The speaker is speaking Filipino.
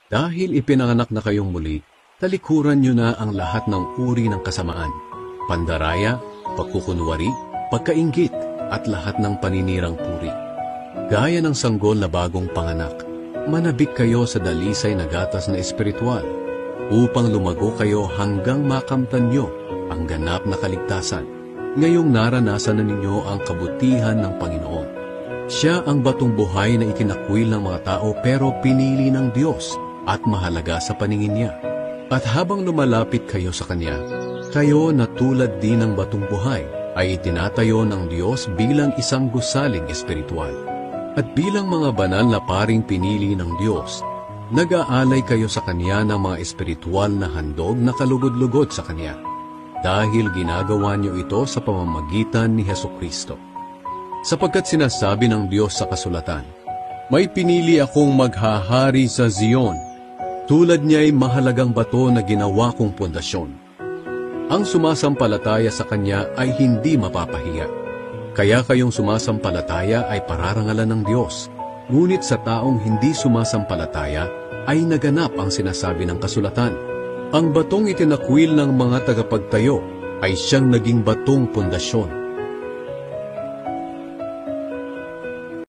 Dahil ipinanganak na kayong muli, talikuran nyo na ang lahat ng uri ng kasamaan, pandaraya, pagkukunwari, pagkainggit, at lahat ng paninirang puri. Gaya ng sanggol na bagong panganak, manabik kayo sa dalisay na gatas na espiritual, upang lumago kayo hanggang makamtan nyo ang ganap na kaligtasan. Ngayong naranasan na ninyo ang kabutihan ng Panginoon. Siya ang batong buhay na itinakwil ng mga tao pero pinili ng Diyos at mahalaga sa paningin niya. At habang lumalapit kayo sa Kanya, kayo na tulad din ng batong buhay ay itinatayo ng Diyos bilang isang gusaling espiritual. At bilang mga banal na paring pinili ng Diyos, nag-aalay kayo sa Kanya ng mga espiritual na handog na kalugod-lugod sa Kanya, dahil ginagawa niyo ito sa pamamagitan ni Hesukristo. Sapagkat sinasabi ng Diyos sa kasulatan, "May pinili akong maghahari sa Zion, tulad niya'y mahalagang bato na ginawa kong pundasyon. Ang sumasampalataya sa Kanya ay hindi mapapahiya. Kaya kayong sumasampalataya ay pararangalan ng Diyos. Ngunit sa taong hindi sumasampalataya ay naganap ang sinasabi ng kasulatan. Ang batong itinakwil ng mga tagapagtayo ay siyang naging batong pundasyon.